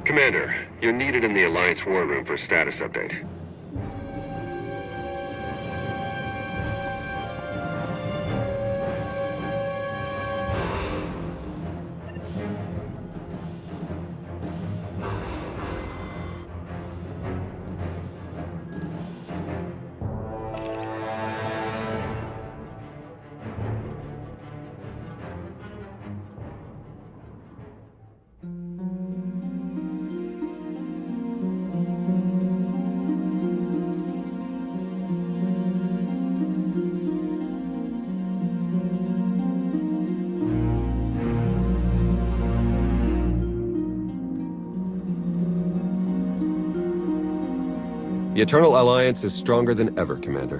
Commander, you're needed in the Alliance war room for status update. The Eternal Alliance is stronger than ever, Commander.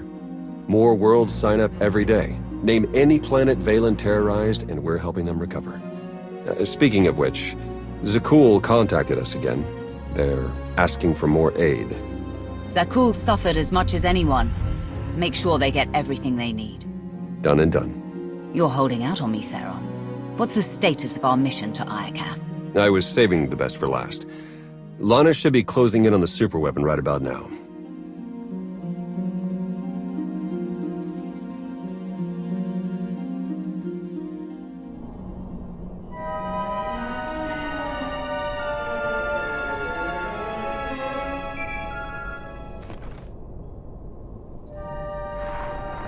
More worlds sign up every day. Name any planet Valen terrorized, and we're helping them recover. Speaking of which, Zakul contacted us again. They're asking for more aid. Zakul suffered as much as anyone. Make sure they get everything they need. Done and done. You're holding out on me, Theron. What's the status of our mission to Iokath? I was saving the best for last. Lana should be closing in on the superweapon right about now.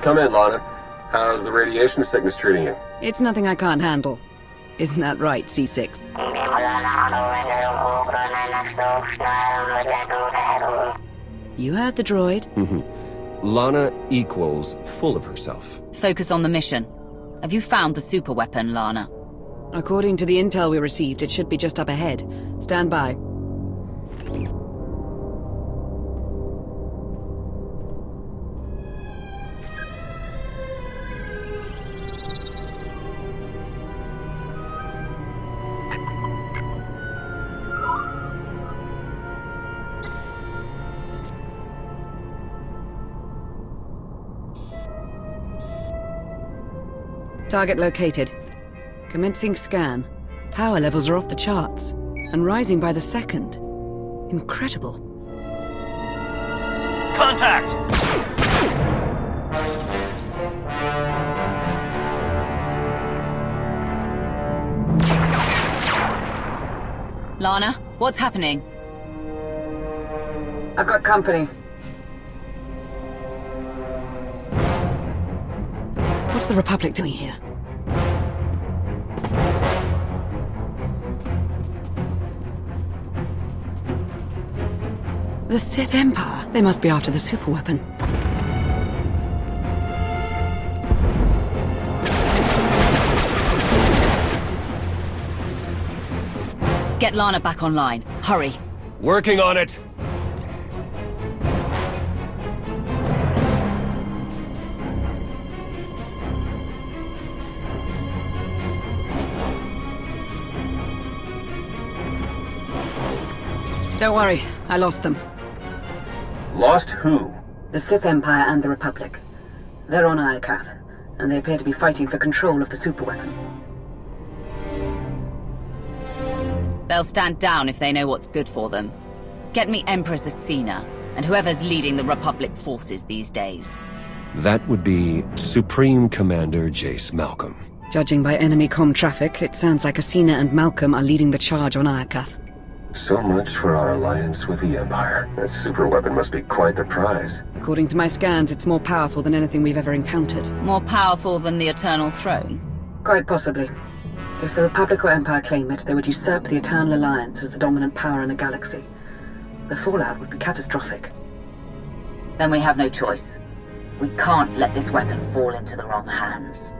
Come in, Lana. How's the radiation sickness treating you? It's nothing I can't handle. Isn't that right, C6? You heard the droid. Lana equals full of herself. Focus on the mission. Have you found the superweapon, Lana? According to the intel we received, it should be just up ahead. Stand by. Target located. Commencing scan. Power levels are off the charts, and rising by the second. Incredible. Contact! Lana, what's happening? I've got company. What's the Republic doing here? The Sith Empire? They must be after the superweapon. Get Lana back online. Hurry. Working on it! Don't worry, I lost them. Lost who? The Sith Empire and the Republic. They're on Iokath, and they appear to be fighting for control of the superweapon. They'll stand down if they know what's good for them. Get me Empress Asina, and whoever's leading the Republic forces these days. That would be Supreme Commander Jace Malcolm. Judging by enemy comm traffic, it sounds like Asina and Malcolm are leading the charge on Iokath. So much for our alliance with the Empire. That superweapon must be quite the prize. According to my scans, it's more powerful than anything we've ever encountered. More powerful than the Eternal Throne? Quite possibly. If the Republic or Empire claim it, they would usurp the Eternal Alliance as the dominant power in the galaxy. The fallout would be catastrophic. Then we have no choice. We can't let this weapon fall into the wrong hands.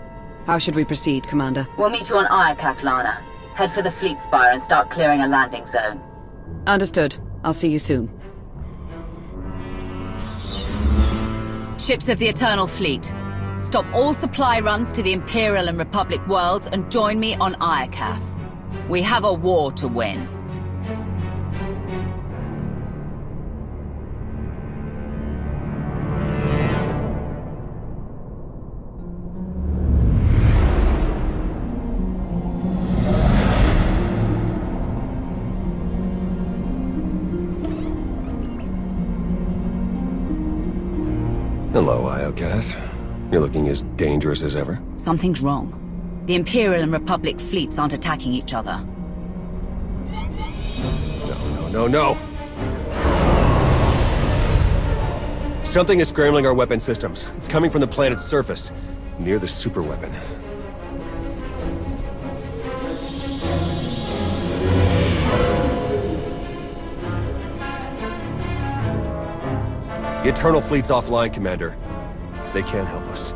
How should we proceed, Commander? We'll meet you on Iokath, Lana. Head for the fleet spire and start clearing a landing zone. Understood. I'll see you soon. Ships of the Eternal Fleet. Stop all supply runs to the Imperial and Republic worlds and join me on Iokath. We have a war to win. Hello, Iokath. You're looking as dangerous as ever. Something's wrong. The Imperial and Republic fleets aren't attacking each other. No. Something is scrambling our weapon systems. It's coming from the planet's surface, near the superweapon. The Eternal Fleet's offline, Commander. They can't help us.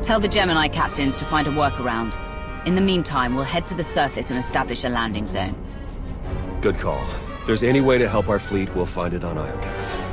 Tell the Gemini captains to find a workaround. In the meantime, we'll head to the surface and establish a landing zone. Good call. If there's any way to help our fleet, we'll find it on Iokath.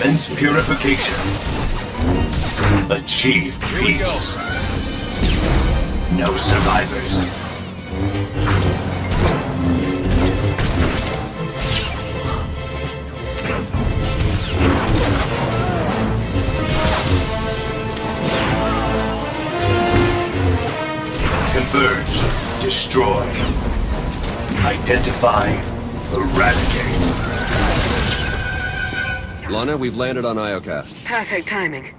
Immense purification. Achieve peace. No survivors. Converge. Destroy. Identify. Eradicate. Lana, we've landed on Iokath. Perfect timing.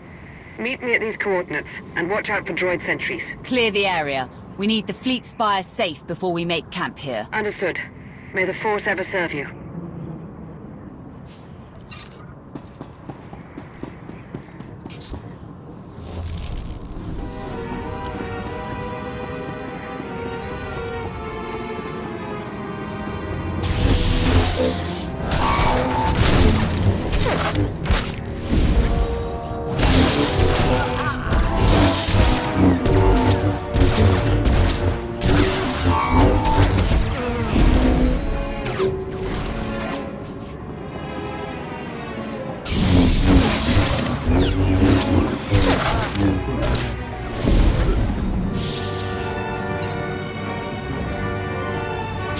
Meet me at these coordinates, and watch out for droid sentries. Clear the area. We need the fleet spire safe before we make camp here. Understood. May the Force ever serve you.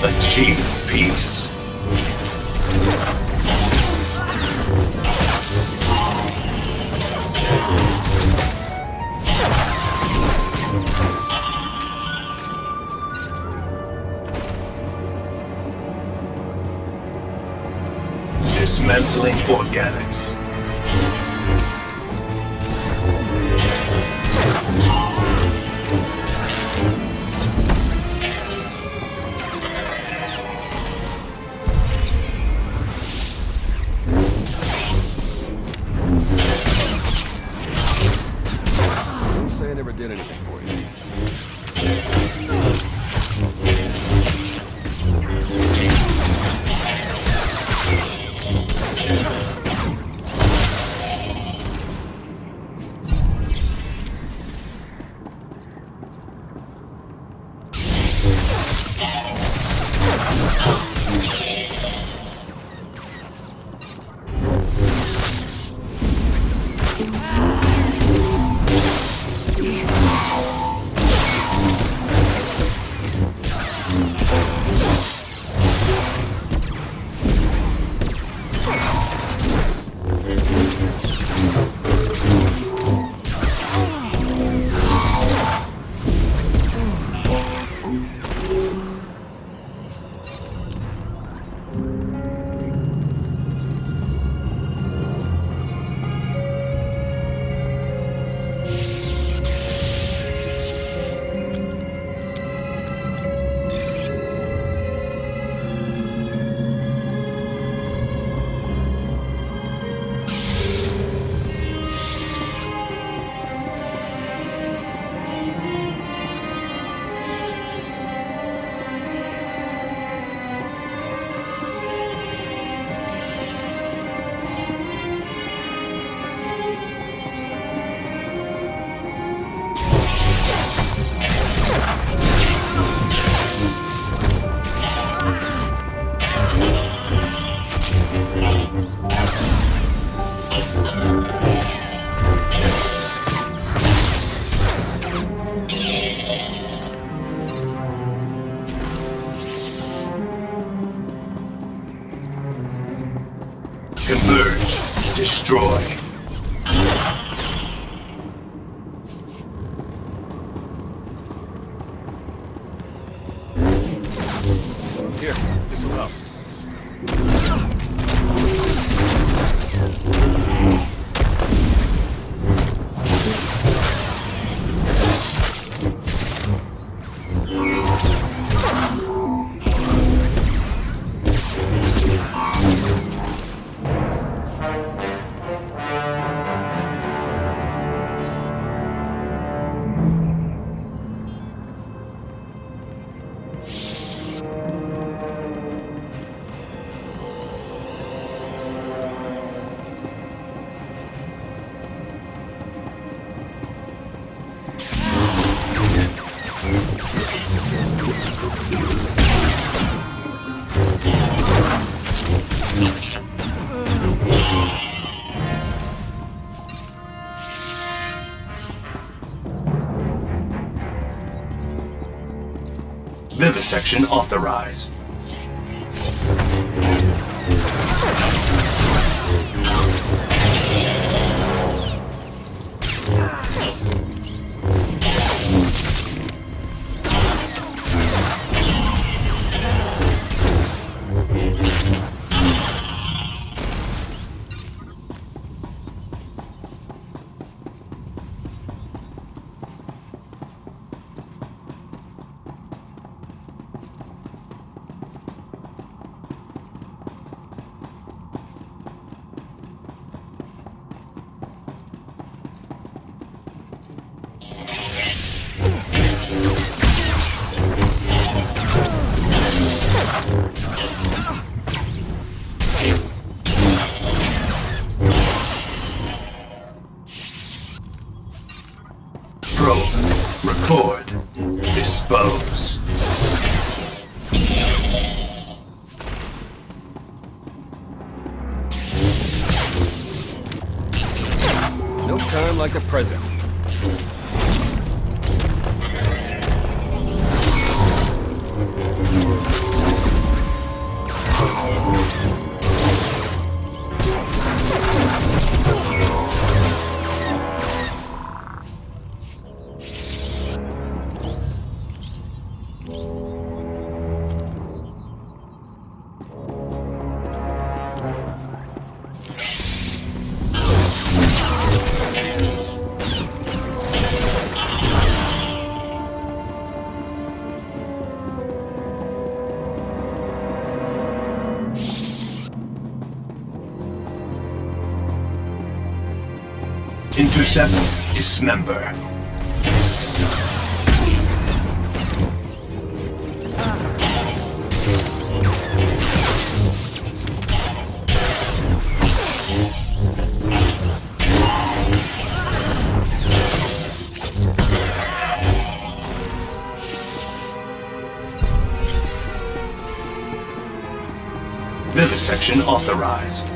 Achieve peace. Dismantling organics. Don't say I never did anything for you. destroy. Here, this will help. Vivisection authorized. Probe, record, dispose. No time like the present. Intercept, dismember. Vivisection authorized.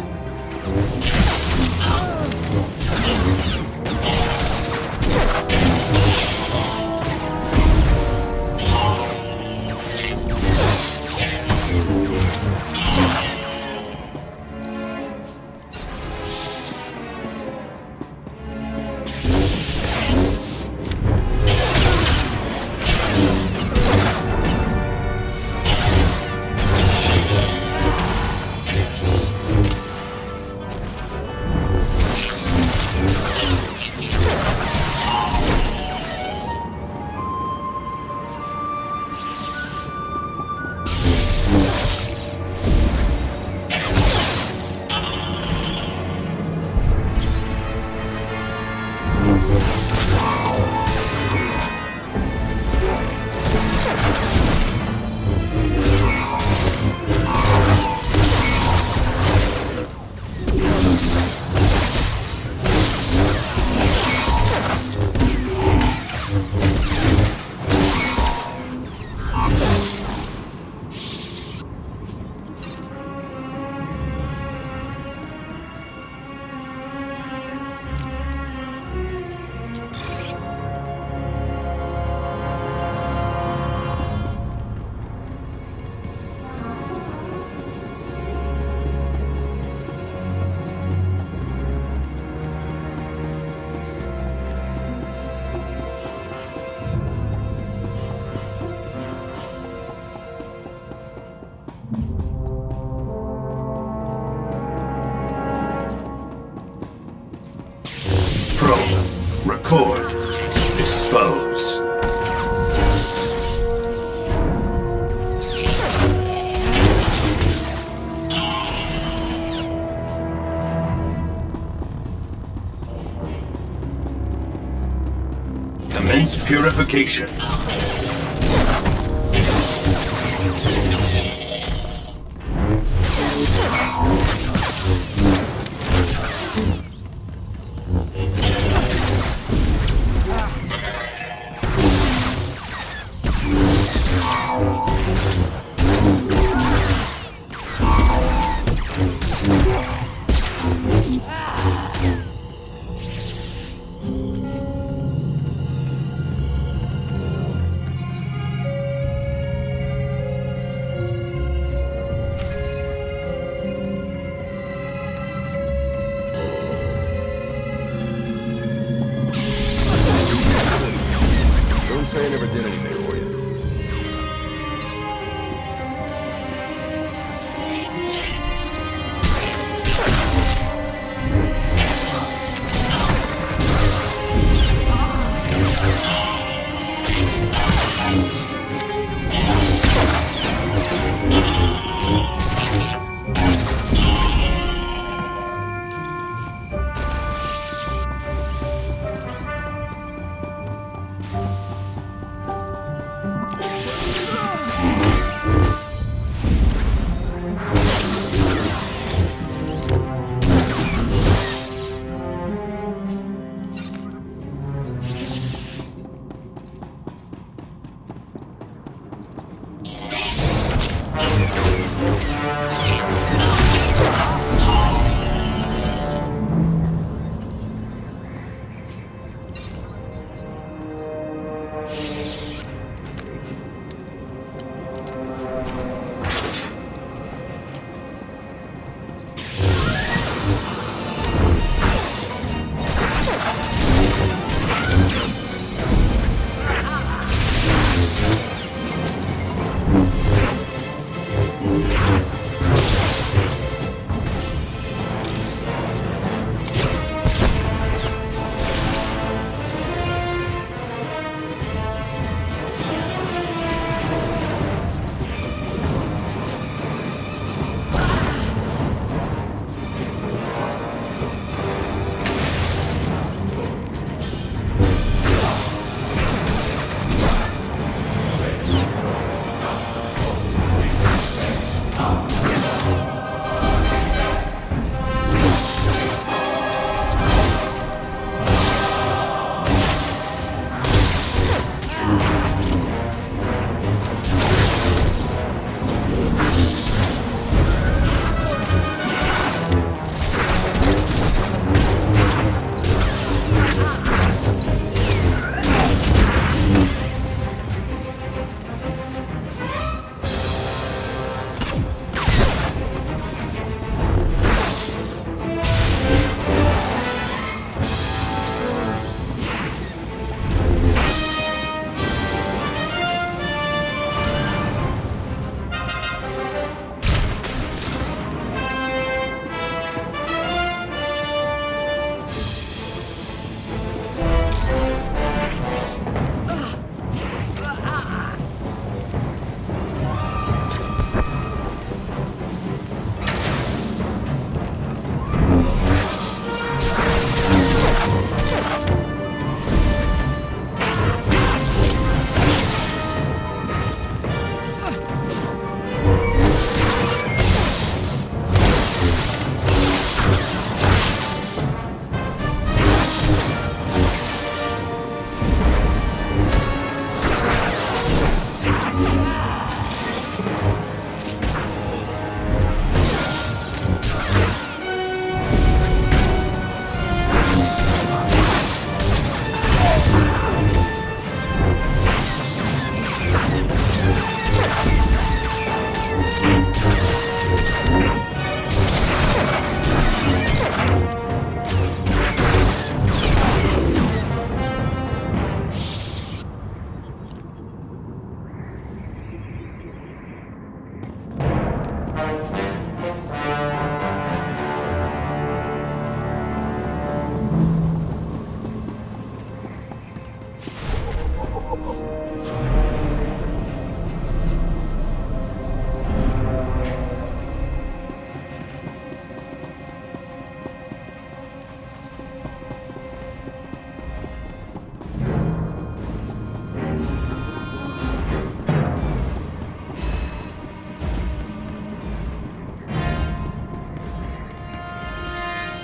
Purification. Don't say I never did anything for you.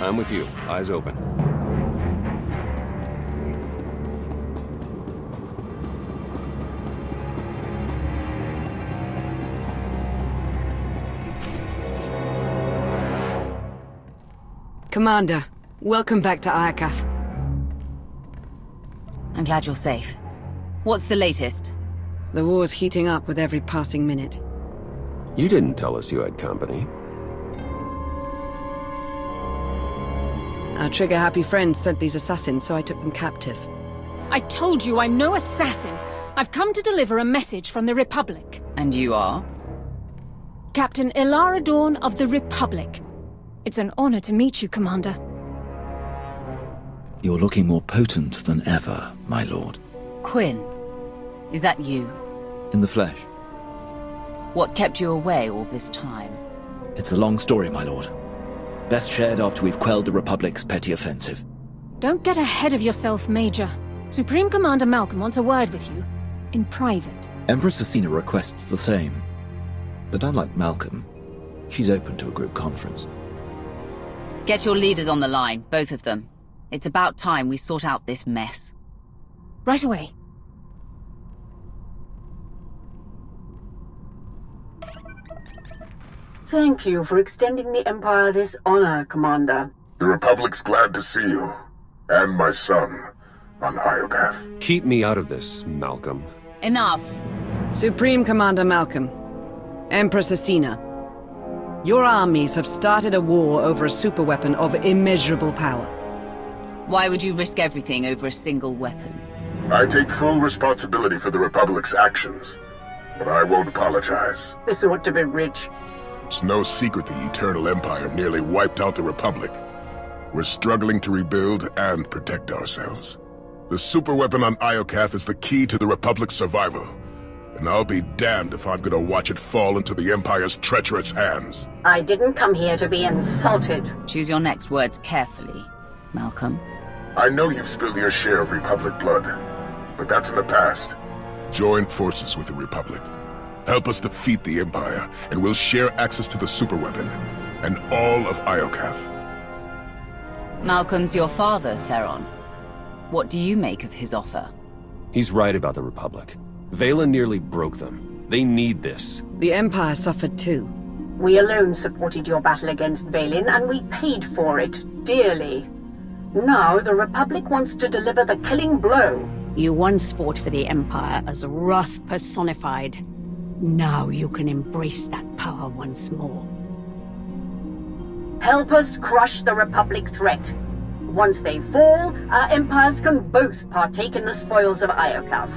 I'm with you. Eyes open. Commander, welcome back to Iokath. I'm glad you're safe. What's the latest? The war's heating up with every passing minute. You didn't tell us you had company. Our trigger-happy friends sent these assassins, so I took them captive. I told you I'm no assassin. I've come to deliver a message from the Republic. And you are? Captain Ilara Dawn of the Republic. It's an honor to meet you, Commander. You're looking more potent than ever, my lord. Quinn, is that you? In the flesh. What kept you away all this time? It's a long story, my lord. Best shared after we've quelled the Republic's petty offensive. Don't get ahead of yourself, Major. Supreme Commander Malcolm wants a word with you. In private. Empress Asina requests the same. But unlike Malcolm, she's open to a group conference. Get your leaders on the line, both of them. It's about time we sort out this mess. Right away. Thank you for extending the Empire this honor, Commander. The Republic's glad to see you. And my son, on Iokath. Keep me out of this, Malcolm. Enough. Supreme Commander Malcolm, Empress Asina, your armies have started a war over a superweapon of immeasurable power. Why would you risk everything over a single weapon? I take full responsibility for the Republic's actions, but I won't apologize. This ought to be rich. It's no secret the Eternal Empire nearly wiped out the Republic. We're struggling to rebuild and protect ourselves. The superweapon on Iokath is the key to the Republic's survival, and I'll be damned if I'm gonna watch it fall into the Empire's treacherous hands. I didn't come here to be insulted. Choose your next words carefully, Malcolm. I know you've spilled your share of Republic blood, but that's in the past. Join forces with the Republic. Help us defeat the Empire, and we'll share access to the superweapon, and all of Iokath. Malcolm's your father, Theron. What do you make of his offer? He's right about the Republic. Valen nearly broke them. They need this. The Empire suffered too. We alone supported your battle against Valen, and we paid for it dearly. Now the Republic wants to deliver the killing blow. You once fought for the Empire as wrath personified. Now you can embrace that power once more. Help us crush the Republic threat. Once they fall, our empires can both partake in the spoils of Iokath.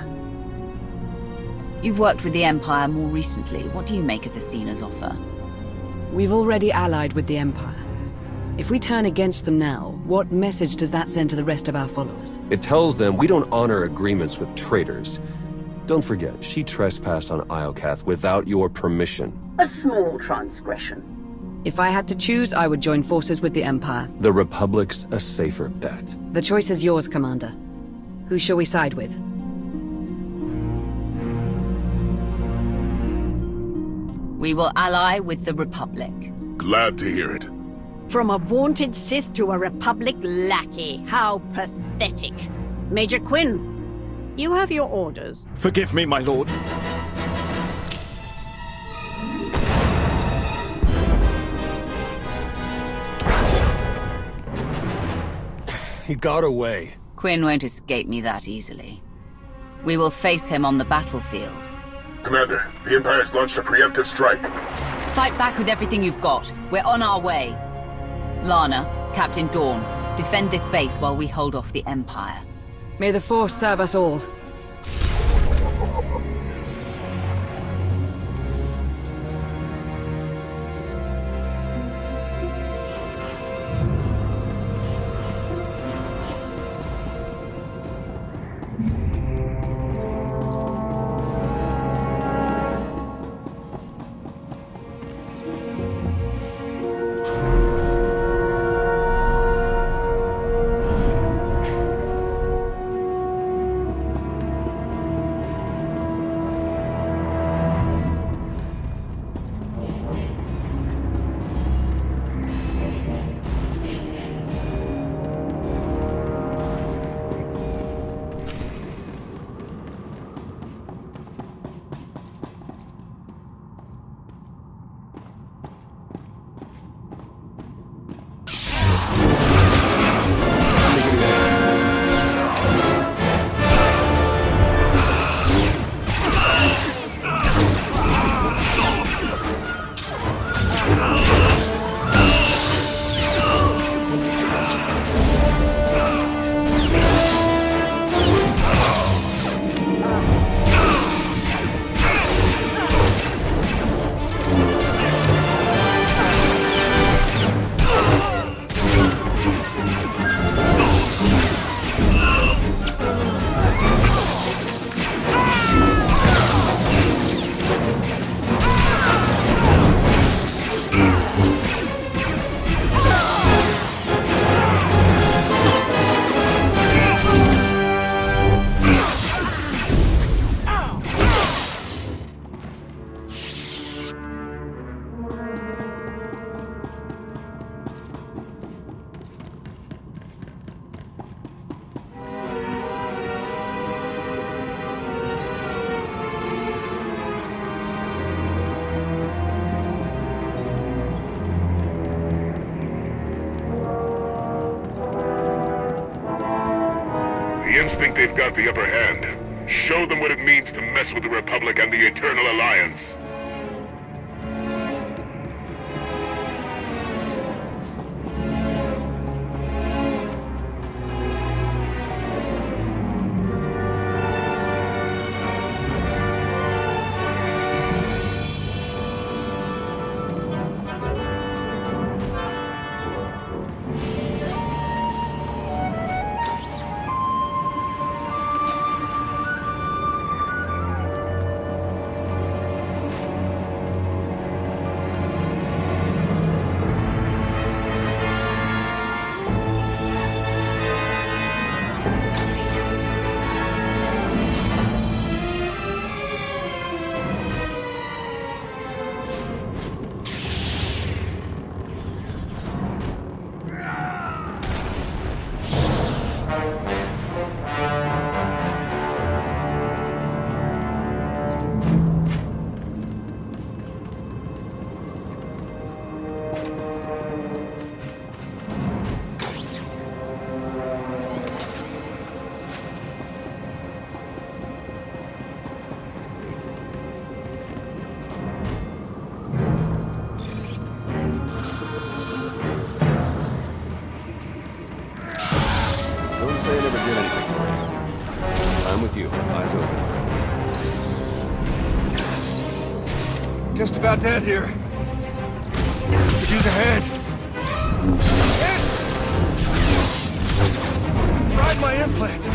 You've worked with the Empire more recently. What do you make of Asina's offer? We've already allied with the Empire. If we turn against them now, what message does that send to the rest of our followers? It tells them we don't honor agreements with traitors. Don't forget, she trespassed on Iokath without your permission. A small transgression. If I had to choose, I would join forces with the Empire. The Republic's a safer bet. The choice is yours, Commander. Who shall we side with? We will ally with the Republic. Glad to hear it. From a vaunted Sith to a Republic lackey. How pathetic. Major Quinn, you have your orders. Forgive me, my lord. He got away. Quinn won't escape me that easily. We will face him on the battlefield. Commander, the Empire's launched a preemptive strike. Fight back with everything you've got. We're on our way. Lana, Captain Dawn, defend this base while we hold off the Empire. May the Force serve us all. think they've got the upper hand. Show them what it means to mess with the Republic and the Eternal Alliance. Don't say I never did anything for you. I'm with you, eyes open. Just about dead here. Could use a hand. Hit! Fried my implants.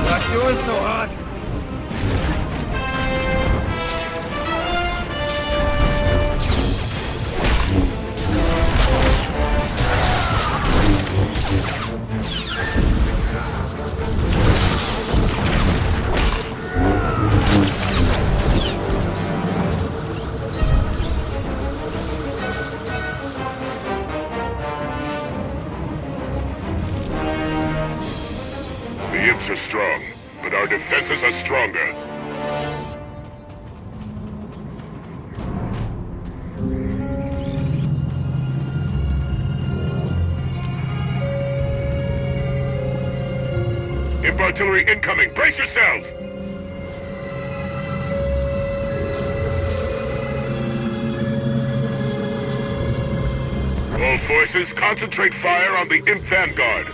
Not doing so hot. The imps are strong, but our defenses are stronger. Imp artillery incoming! Brace yourselves! All forces, concentrate fire on the Imp vanguard.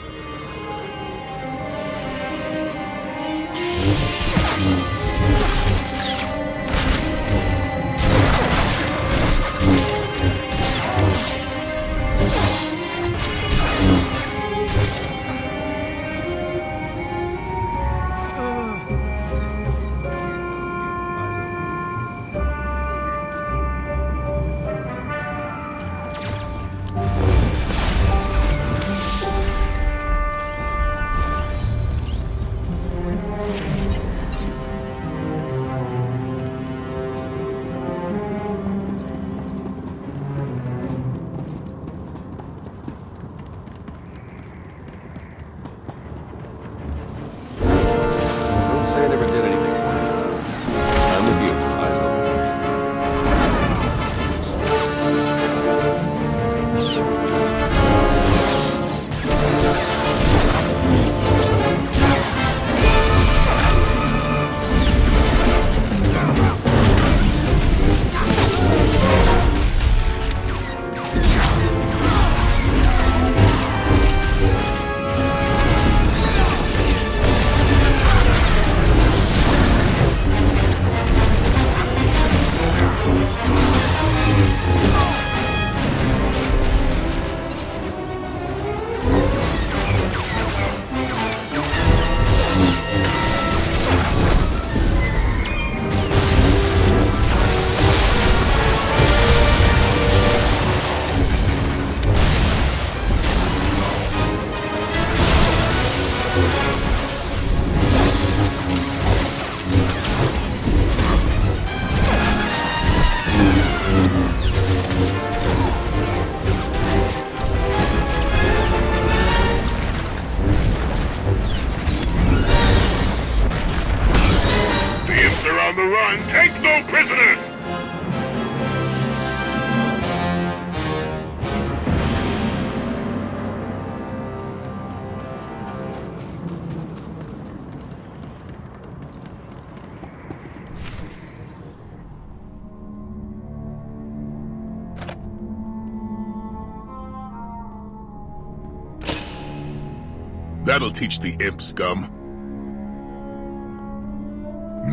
That'll teach the imp scum.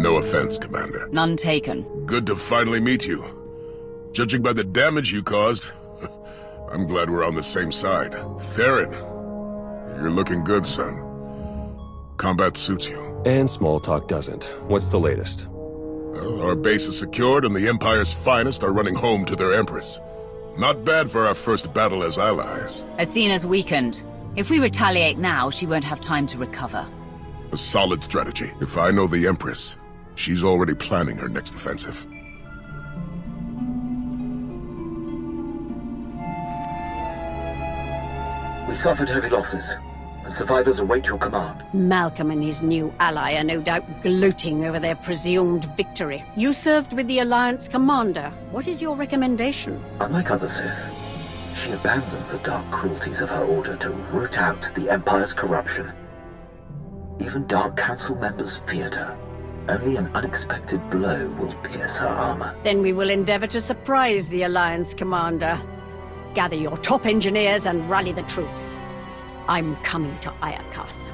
No offense, Commander. None taken. Good to finally meet you. Judging by the damage you caused, I'm glad we're on the same side. Theron, you're looking good, son. Combat suits you. And small talk doesn't. What's the latest? Well, our base is secured and the Empire's finest are running home to their Empress. Not bad for our first battle as allies. Asena's weakened. If we retaliate now, she won't have time to recover. A solid strategy. If I know the Empress, she's already planning her next offensive. We suffered heavy losses. The survivors await your command. Malcolm and his new ally are no doubt gloating over their presumed victory. You served with the Alliance commander. What is your recommendation? Unlike other Sith, she abandoned the dark cruelties of her order to root out the Empire's corruption. Even Dark Council members feared her. Only an unexpected blow will pierce her armor. Then we will endeavor to surprise the Alliance commander. Gather your top engineers and rally the troops. I'm coming to Iokath.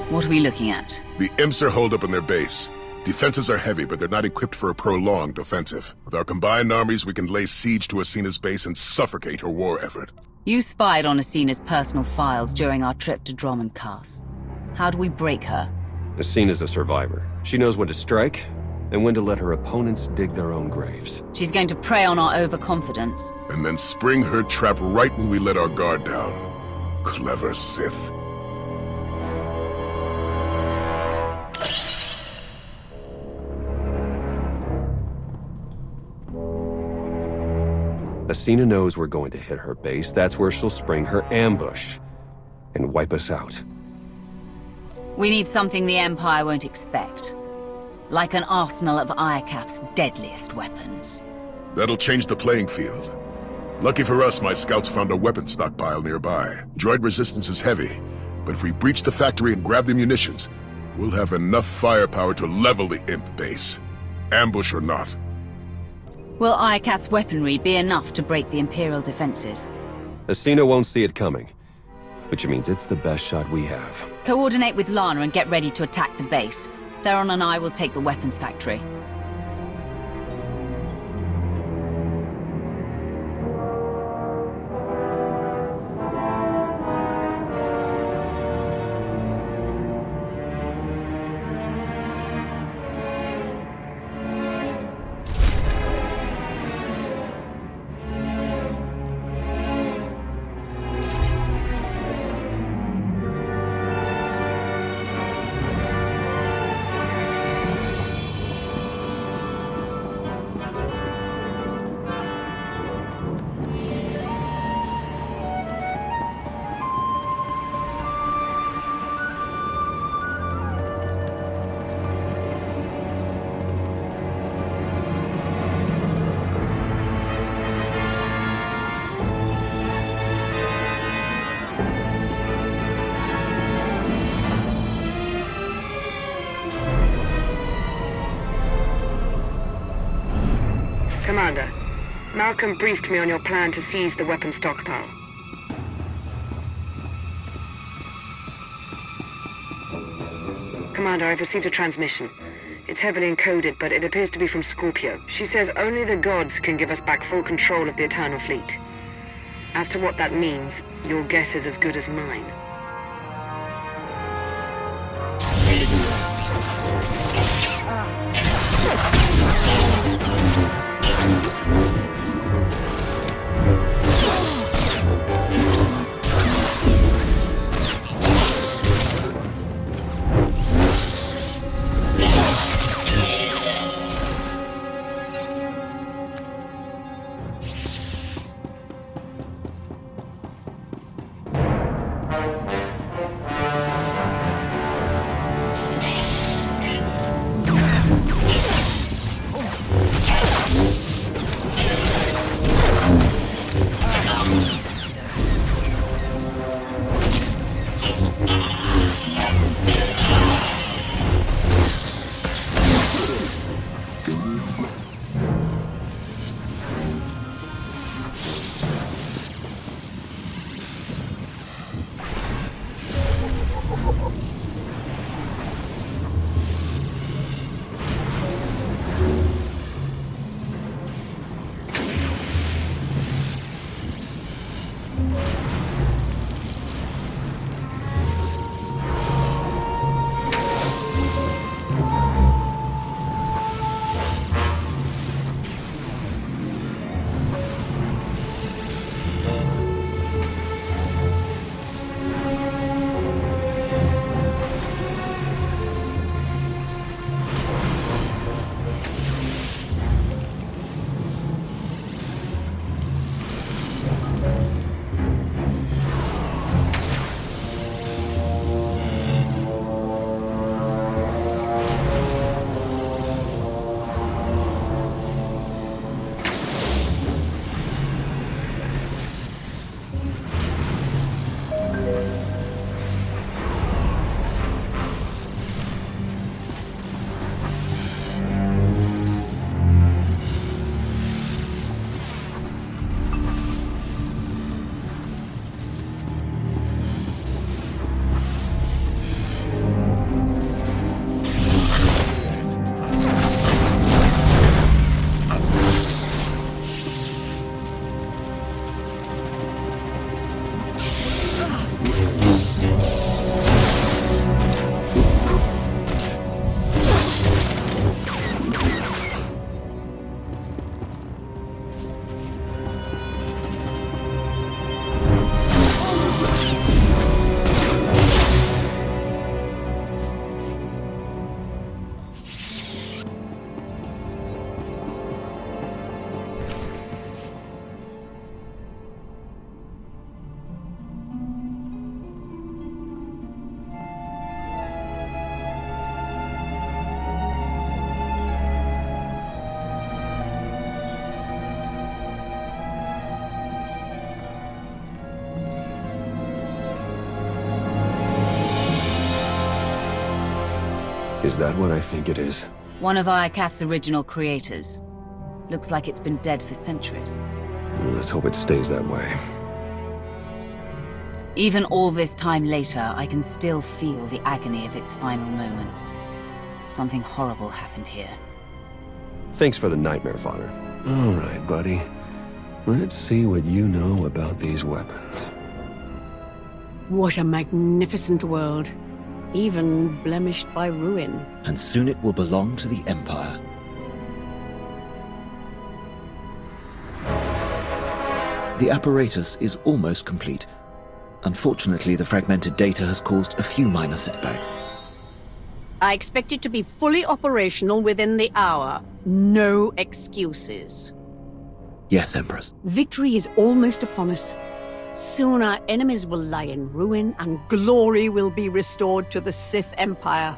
What are we looking at? The imps are holed up in their base. Defenses are heavy, but they're not equipped for a prolonged offensive. With our combined armies, we can lay siege to Asena's base and suffocate her war effort. You spied on Asena's personal files during our trip to Drummond Cass. How do we break her? Asena's a survivor. She knows when to strike, and when to let her opponents dig their own graves. She's going to prey on our overconfidence. And then spring her trap right when we let our guard down. Clever Sith. Asena knows we're going to hit her base. That's where she'll spring her ambush and wipe us out. We need something the Empire won't expect. Like an arsenal of Iokath's deadliest weapons. That'll change the playing field. Lucky for us, my scouts found a weapon stockpile nearby. Droid resistance is heavy, but if we breach the factory and grab the munitions, we'll have enough firepower to level the imp base. Ambush or not. Will Iokath's weaponry be enough to break the Imperial defenses? Asena won't see it coming, which means it's the best shot we have. Coordinate with Lana and get ready to attack the base. Theron and I will take the weapons factory. Commander, Malcolm briefed me on your plan to seize the weapon stockpile. Commander, I've received a transmission. It's heavily encoded, but it appears to be from Scorpio. She says only the gods can give us back full control of the Eternal Fleet. As to what that means, your guess is as good as mine. Is that what I think it is? One of Iokath's original creators. Looks like it's been dead for centuries. Let's hope it stays that way. Even all this time later, I can still feel the agony of its final moments. Something horrible happened here. Thanks for the nightmare fodder. All right, buddy. Let's see what you know about these weapons. What a magnificent world. Even blemished by ruin. And soon it will belong to the Empire. The apparatus is almost complete. Unfortunately, the fragmented data has caused a few minor setbacks. I expect it to be fully operational within the hour. No excuses. Yes, Empress. Victory is almost upon us. Soon our enemies will lie in ruin, and glory will be restored to the Sith Empire.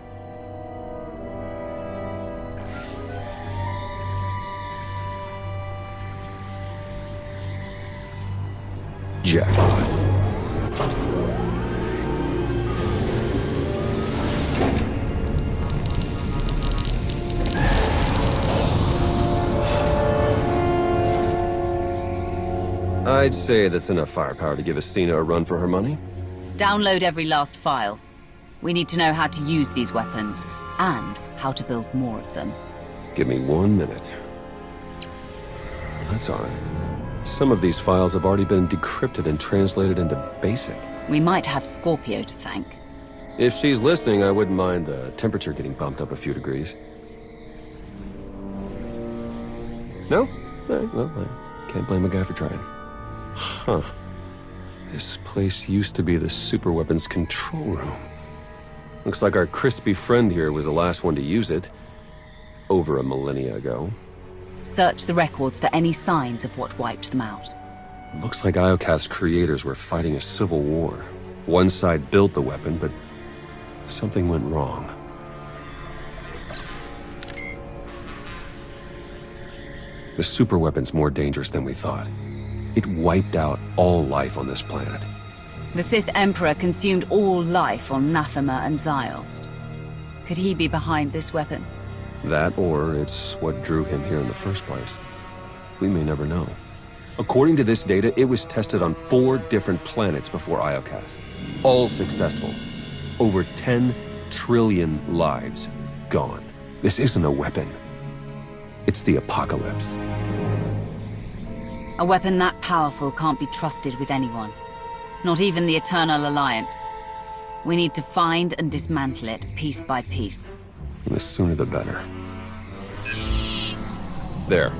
Jackpot. I'd say that's enough firepower to give Asina a run for her money. Download every last file. We need to know how to use these weapons, and how to build more of them. Give me 1 minute. That's odd. Some of these files have already been decrypted and translated into BASIC. We might have Scorpio to thank. If she's listening, I wouldn't mind the temperature getting bumped up a few degrees. No? Well, I can't blame a guy for trying. Huh. This place used to be the superweapons control room. Looks like our crispy friend here was the last one to use it. Over a millennia ago. Search the records for any signs of what wiped them out. Looks like Iokath's creators were fighting a civil war. One side built the weapon, but something went wrong. The superweapon's more dangerous than we thought. It wiped out all life on this planet. The Sith Emperor consumed all life on Nathema and Ziost. Could he be behind this weapon? That, or it's what drew him here in the first place. We may never know. According to this data, it was tested on 4 different planets before Iokath. All successful. Over 10 trillion lives gone. This isn't a weapon. It's the apocalypse. A weapon that powerful can't be trusted with anyone. Not even the Eternal Alliance. We need to find and dismantle it piece by piece. The sooner the better. There.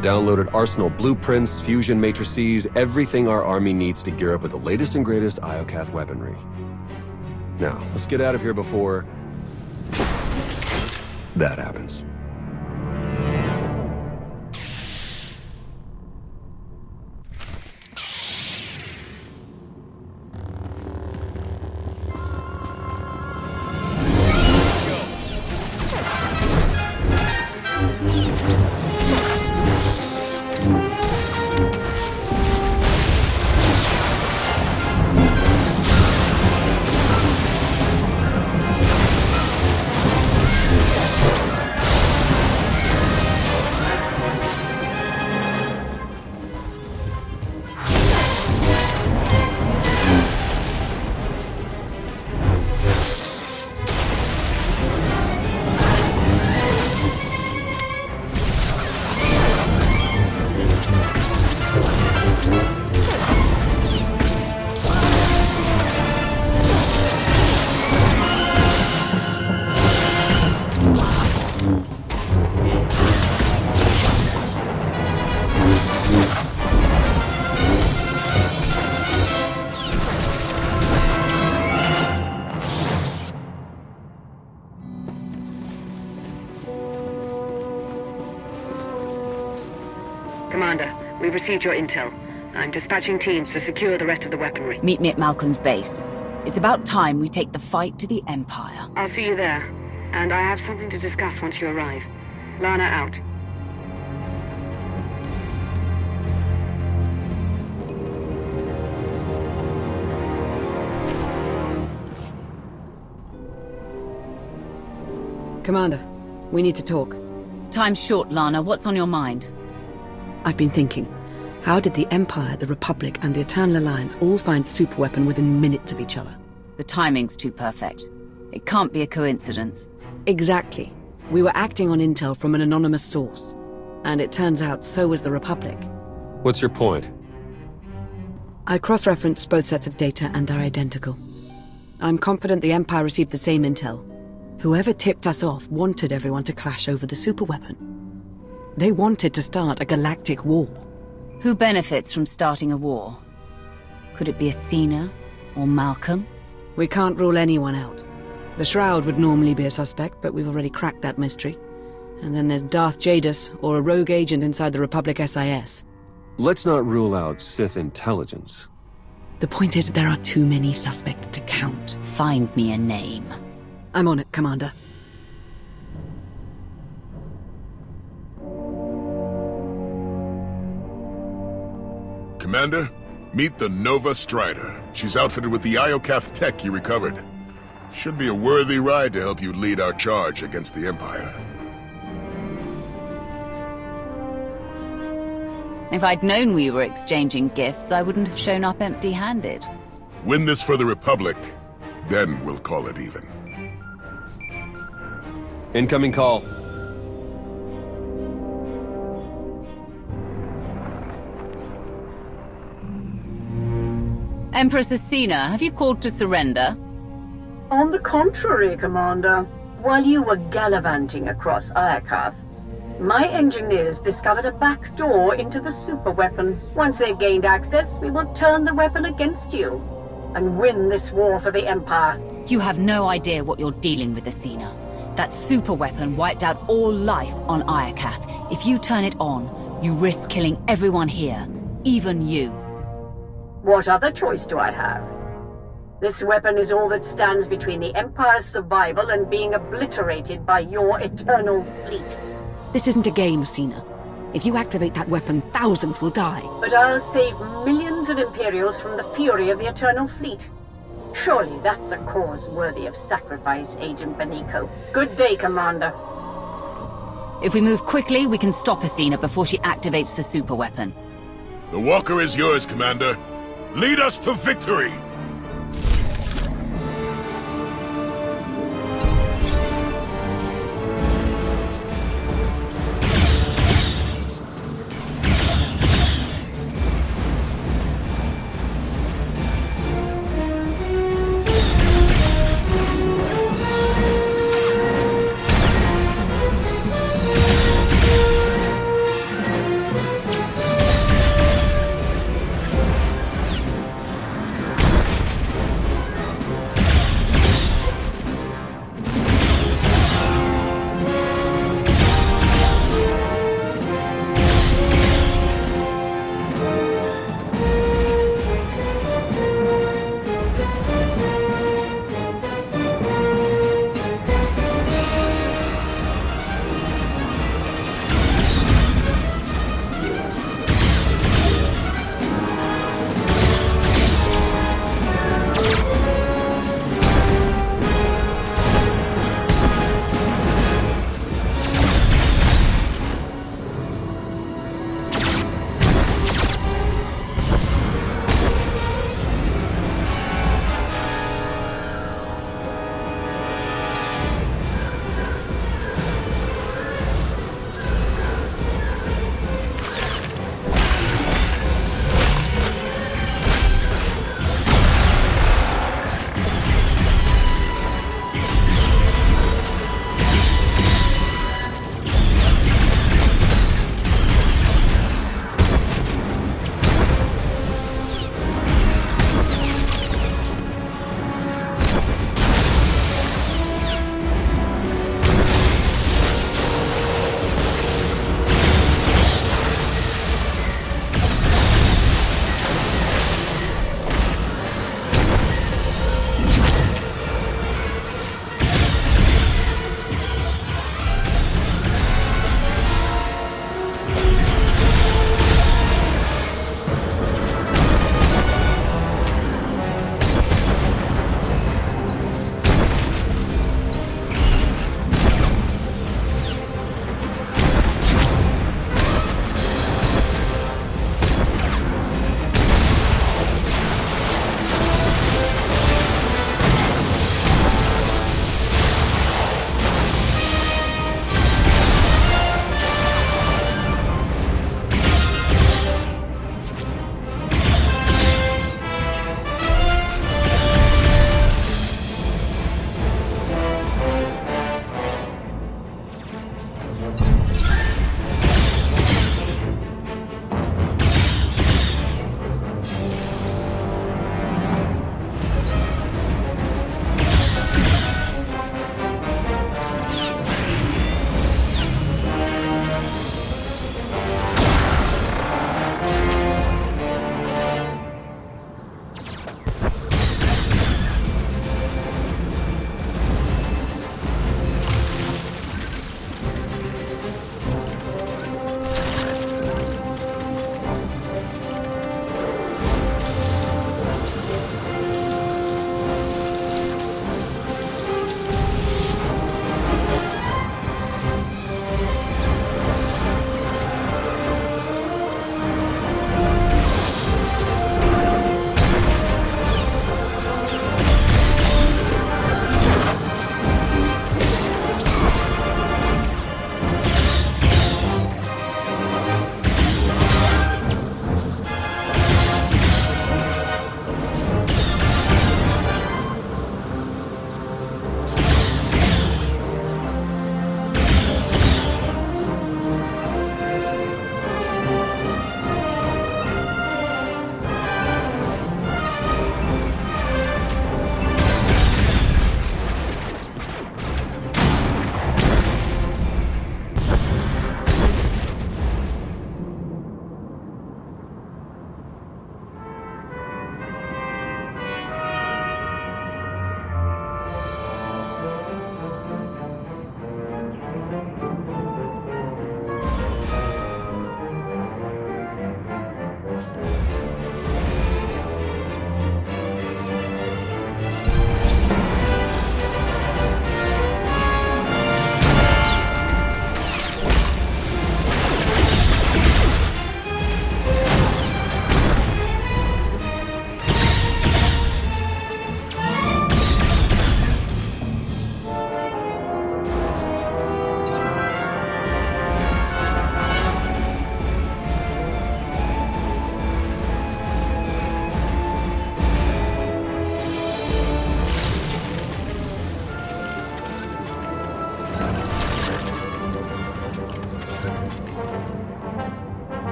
Downloaded arsenal blueprints, fusion matrices, everything our army needs to gear up with the latest and greatest Iokath weaponry. Now, let's get out of here before that happens. Commander, we've received your intel. I'm dispatching teams to secure the rest of the weaponry. Meet me at Malcolm's base. It's about time we take the fight to the Empire. I'll see you there. And I have something to discuss once you arrive. Lana out. Commander, we need to talk. Time's short, Lana. What's on your mind? I've been thinking. How did the Empire, the Republic, and the Eternal Alliance all find the superweapon within minutes of each other? The timing's too perfect. It can't be a coincidence. Exactly. We were acting on intel from an anonymous source. And it turns out so was the Republic. What's your point? I cross-referenced both sets of data and they're identical. I'm confident the Empire received the same intel. Whoever tipped us off wanted everyone to clash over the superweapon. They wanted to start a galactic war. Who benefits from starting a war? Could it be Athena or Malcolm? We can't rule anyone out. The Shroud would normally be a suspect, but we've already cracked that mystery. And then there's Darth Jadus, or a rogue agent inside the Republic SIS. Let's not rule out Sith intelligence. The point is, there are too many suspects to count. Find me a name. I'm on it, Commander. Commander, meet the Nova Strider. She's outfitted with the Iokath tech you recovered. Should be a worthy ride to help you lead our charge against the Empire. If I'd known we were exchanging gifts, I wouldn't have shown up empty-handed. Win this for the Republic, then we'll call it even. Incoming call. Empress Athena, have you called to surrender? On the contrary, Commander. While you were gallivanting across Iokath, my engineers discovered a back door into the superweapon. Once they've gained access, we will turn the weapon against you and win this war for the Empire. You have no idea what you're dealing with, Athena. That superweapon wiped out all life on Iokath. If you turn it on, you risk killing everyone here, even you. What other choice do I have? This weapon is all that stands between the Empire's survival and being obliterated by your eternal fleet. This isn't a game, Athena. If you activate that weapon, thousands will die. But I'll save millions of Imperials from the fury of the Eternal Fleet. Surely that's a cause worthy of sacrifice, Agent Beniko. Good day, Commander. If we move quickly, we can stop Athena before she activates the superweapon. The Walker is yours, Commander. Lead us to victory!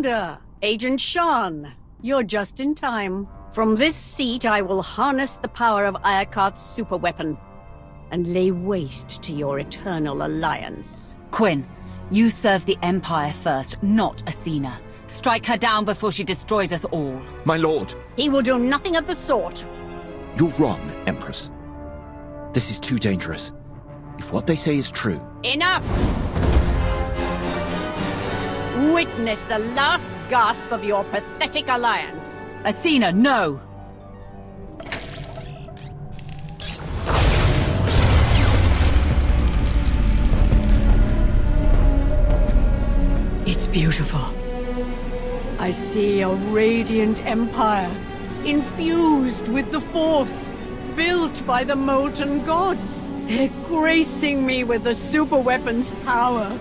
Commander! Agent Shan, you're just in time. From this seat, I will harness the power of Iokath's superweapon and lay waste to your eternal alliance. Quinn, you serve the Empire first, not Athena. Strike her down before she destroys us all. My lord! He will do nothing of the sort. You're wrong, Empress. This is too dangerous. If what they say is true... Enough! Witness the last gasp of your pathetic alliance. Athena, no! It's beautiful. I see a radiant empire, infused with the Force, built by the molten gods. They're gracing me with the superweapon's power.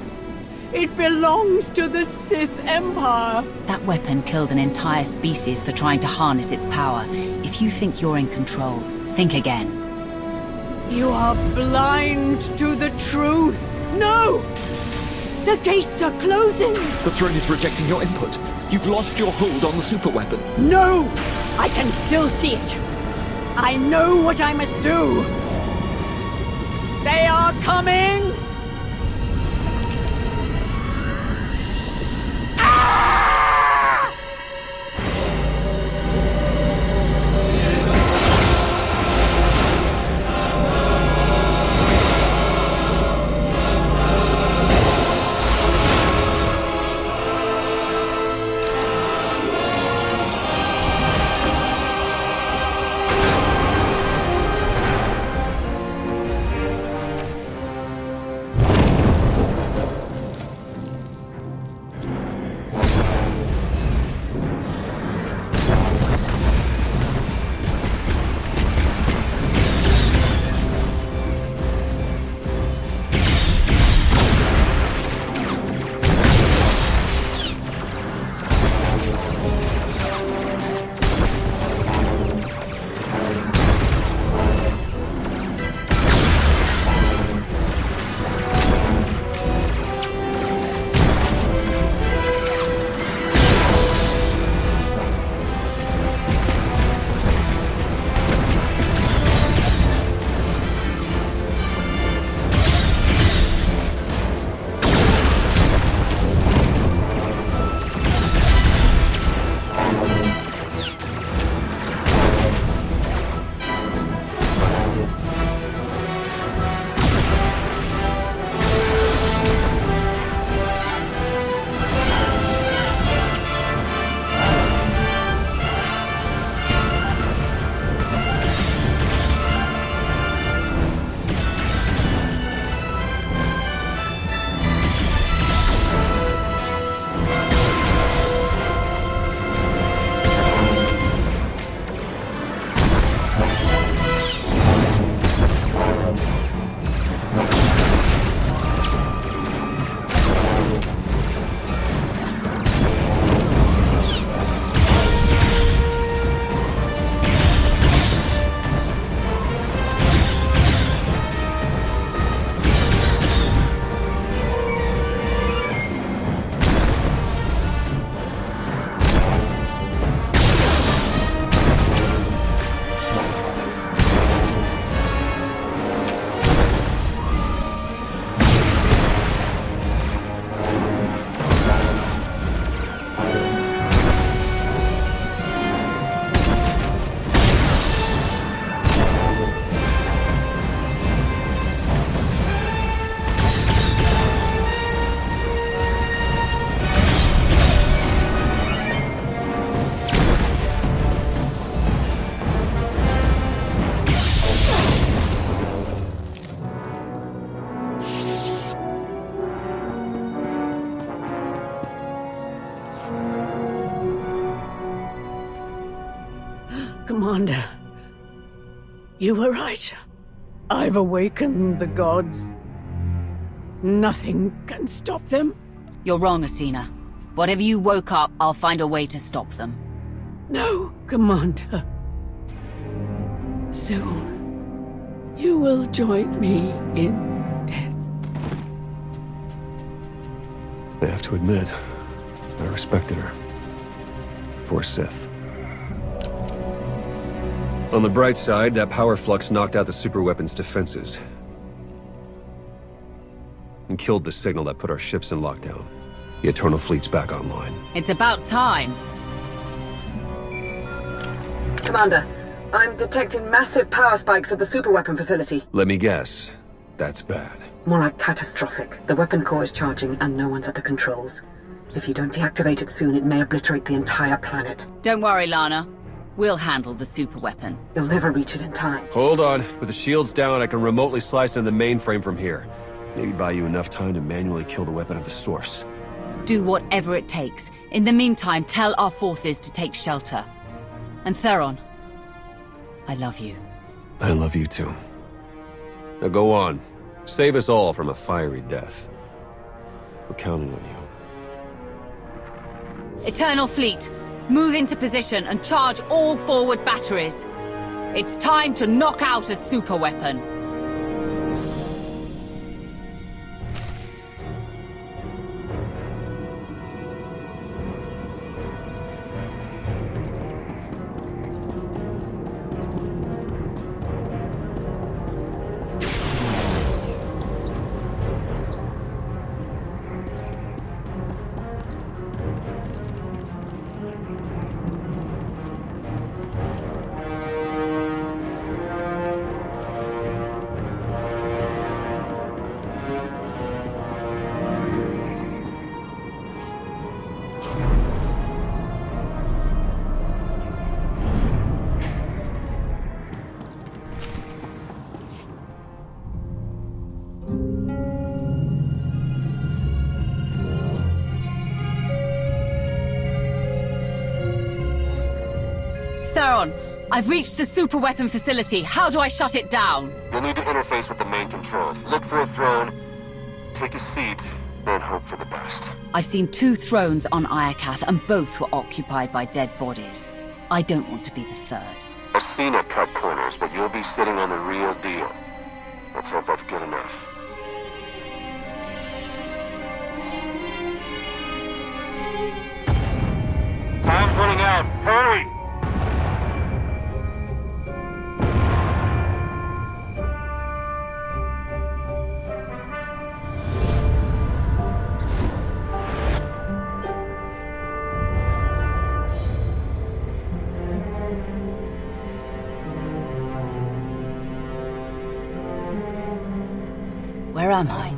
It belongs to the Sith Empire. That weapon killed an entire species for trying to harness its power. If you think you're in control, think again. You are blind to the truth. No! The gates are closing! The throne is rejecting your input. You've lost your hold on the superweapon. No! I can still see it. I know what I must do. They are coming! Commander, you were right. I've awakened the gods. Nothing can stop them. You're wrong, Athena. Whatever you woke up, I'll find a way to stop them. No, Commander. Soon, you will join me in death. I have to admit, I respected her. For Sith. On the bright side, that power flux knocked out the superweapon's defenses. And killed the signal that put our ships in lockdown. The Eternal Fleet's back online. It's about time. Commander, I'm detecting massive power spikes at the superweapon facility. Let me guess. That's bad. More like catastrophic. The weapon core is charging and no one's at the controls. If you don't deactivate it soon, it may obliterate the entire planet. Don't worry, Lana. We'll handle the superweapon. You'll never reach it in time. Hold on. With the shields down, I can remotely slice into the mainframe from here. Maybe buy you enough time to manually kill the weapon at the source. Do whatever it takes. In the meantime, tell our forces to take shelter. And Theron, I love you. I love you too. Now go on. Save us all from a fiery death. We're counting on you. Eternal Fleet, move into position and charge all forward batteries. It's time to knock out a superweapon. Theron, I've reached the superweapon facility. How do I shut it down? You'll need to interface with the main controls. Look for a throne, take a seat, and hope for the best. I've seen 2 thrones on Iokath, and both were occupied by dead bodies. I don't want to be the third. I've seen it cut corners, but you'll be sitting on the real deal. Let's hope that's good enough. Time's running out. Hurry! Where am I?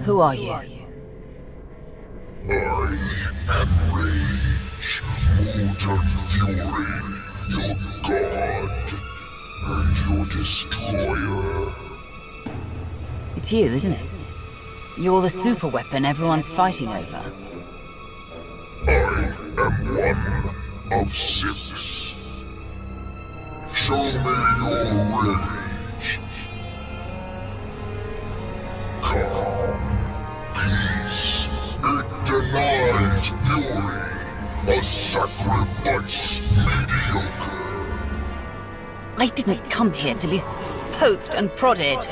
Who are you? I am Rage, Molten Fury, your god, and your destroyer. It's you, isn't it? You're the superweapon everyone's fighting over. I am one of 6. Show me your rage. Calm, peace, it denies fury, a sacrifice mediocre. I didn't come here to be poked and prodded.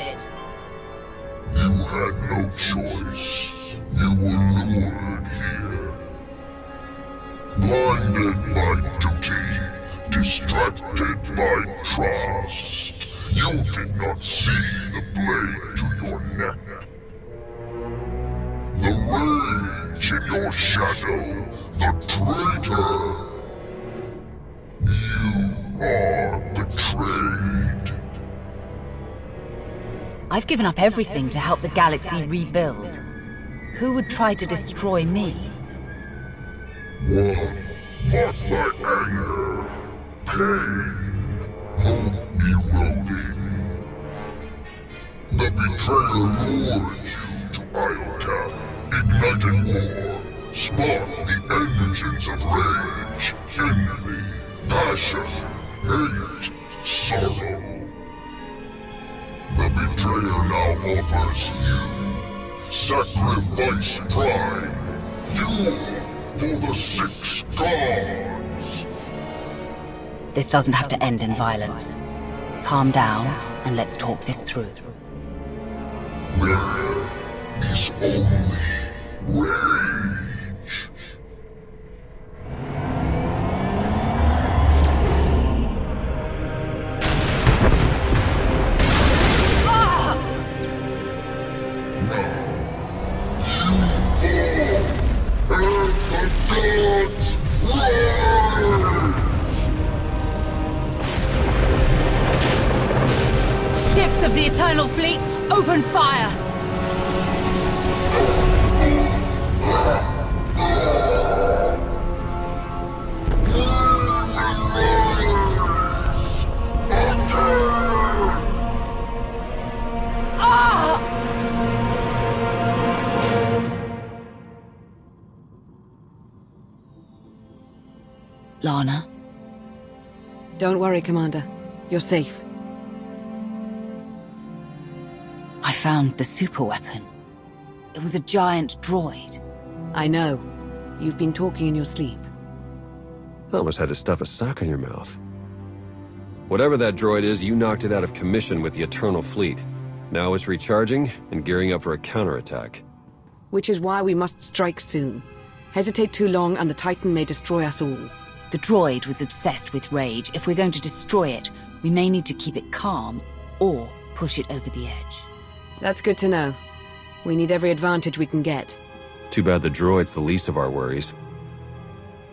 You had no choice. You were lured here. Blinded by duty, distracted by trust. You did not see the blade to your neck. The rage in your shadow, the traitor. You are betrayed. I've given up everything to help the galaxy rebuild. Who would try to destroy me? One marked by anger, pain, hope eroding. The betrayer lured you to Iokath, ignited war, sparked the engines of rage, envy, passion, hate, sorrow. The betrayer now offers you sacrifice prime, fuel for the 6 gods. This doesn't have to end in violence. Calm down, and let's talk this through. There is only rage. Open fire! Lana? Don't worry, Commander. You're safe. I found the super weapon. It was a giant droid. I know. You've been talking in your sleep. Almost had to stuff a sock in your mouth. Whatever that droid is, you knocked it out of commission with the Eternal Fleet. Now it's recharging and gearing up for a counterattack. Which is why we must strike soon. Hesitate too long and the Titan may destroy us all. The droid was obsessed with rage. If we're going to destroy it, we may need to keep it calm or push it over the edge. That's good to know. We need every advantage we can get. Too bad the droid's the least of our worries.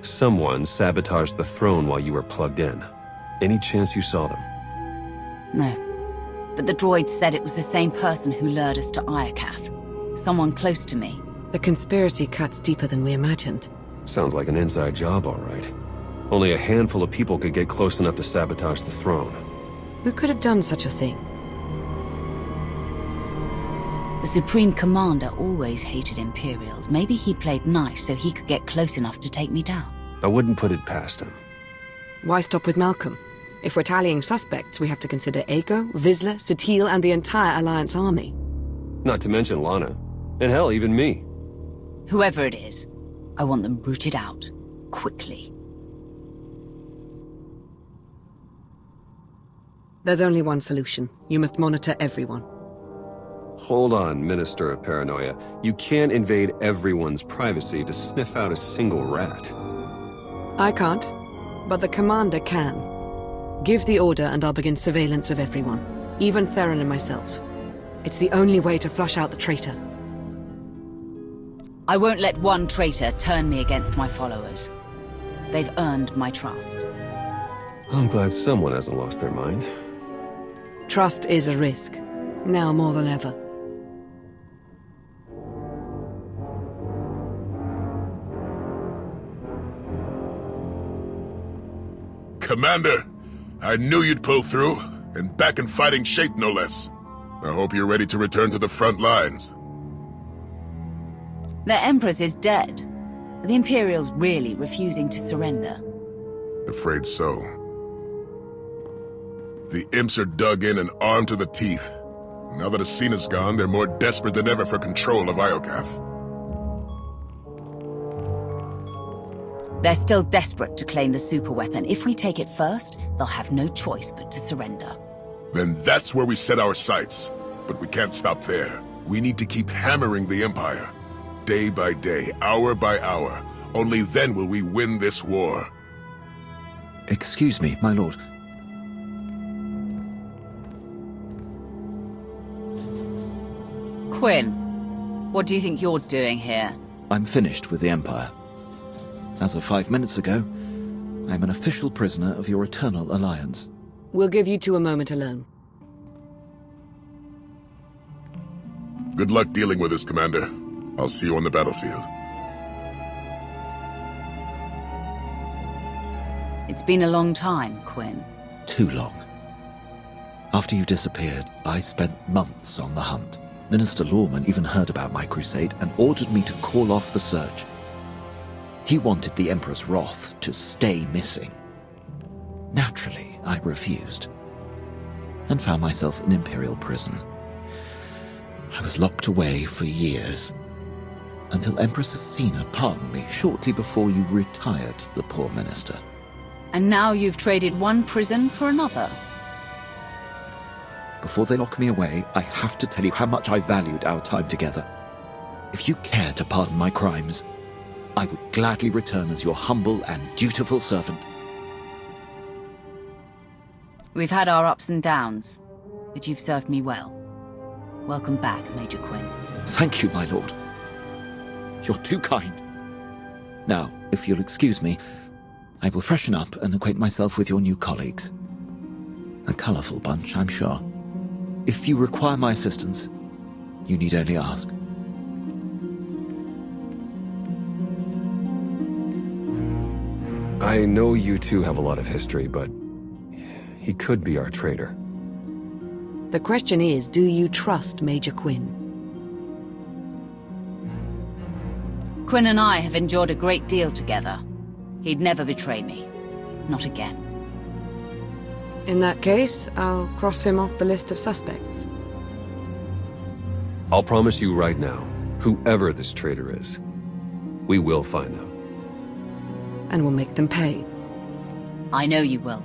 Someone sabotaged the throne while you were plugged in. Any chance you saw them? No. But the droid said it was the same person who lured us to Iokath. Someone close to me. The conspiracy cuts deeper than we imagined. Sounds like an inside job, all right. Only a handful of people could get close enough to sabotage the throne. Who could have done such a thing? The Supreme Commander always hated Imperials. Maybe he played nice so he could get close enough to take me down. I wouldn't put it past him. Why stop with Malcolm? If we're tallying suspects, we have to consider Aiko, Vizsla, Satele, and the entire Alliance army. Not to mention Lana. And hell, even me. Whoever it is, I want them rooted out. Quickly. There's only one solution. You must monitor everyone. Hold on, Minister of Paranoia. You can't invade everyone's privacy to sniff out a single rat. I can't, but the Commander can. Give the order and I'll begin surveillance of everyone, even Theron and myself. It's the only way to flush out the traitor. I won't let one traitor turn me against my followers. They've earned my trust. I'm glad someone hasn't lost their mind. Trust is a risk, now more than ever. Commander, I knew you'd pull through, and back in fighting shape no less. I hope you're ready to return to the front lines. The Empress is dead. Are the Imperials really refusing to surrender? Afraid so. The imps are dug in and armed to the teeth. Now that Asina's gone, they're more desperate than ever for control of Iokath. They're still desperate to claim the superweapon. If we take it first, they'll have no choice but to surrender. Then that's where we set our sights. But we can't stop there. We need to keep hammering the Empire. Day by day, hour by hour. Only then will we win this war. Excuse me, my lord. Quinn, what do you think you're doing here? I'm finished with the Empire. As of 5 minutes ago, I'm an official prisoner of your Eternal Alliance. We'll give you two a moment alone. Good luck dealing with this, Commander. I'll see you on the battlefield. It's been a long time, Quinn. Too long. After you disappeared, I spent months on the hunt. Minister Lawman even heard about my crusade and ordered me to call off the search. He wanted the Emperor's wrath to stay missing. Naturally, I refused, and found myself in Imperial prison. I was locked away for years, until Empress Asina pardoned me shortly before you retired the poor minister. And now you've traded one prison for another. Before they lock me away, I have to tell you how much I valued our time together. If you care to pardon my crimes, I would gladly return as your humble and dutiful servant. We've had our ups and downs, but you've served me well. Welcome back, Major Quinn. Thank you, my lord. You're too kind. Now, if you'll excuse me, I will freshen up and acquaint myself with your new colleagues. A colourful bunch, I'm sure. If you require my assistance, you need only ask. I know you two have a lot of history, but he could be our traitor. The question is, do you trust Major Quinn? Quinn and I have endured a great deal together. He'd never betray me. Not again. In that case, I'll cross him off the list of suspects. I'll promise you right now, whoever this traitor is, we will find them. And we'll make them pay. I know you will.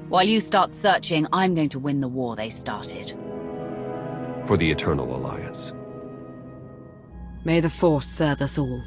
While you start searching, I'm going to win the war they started. For the Eternal Alliance. May the Force serve us all.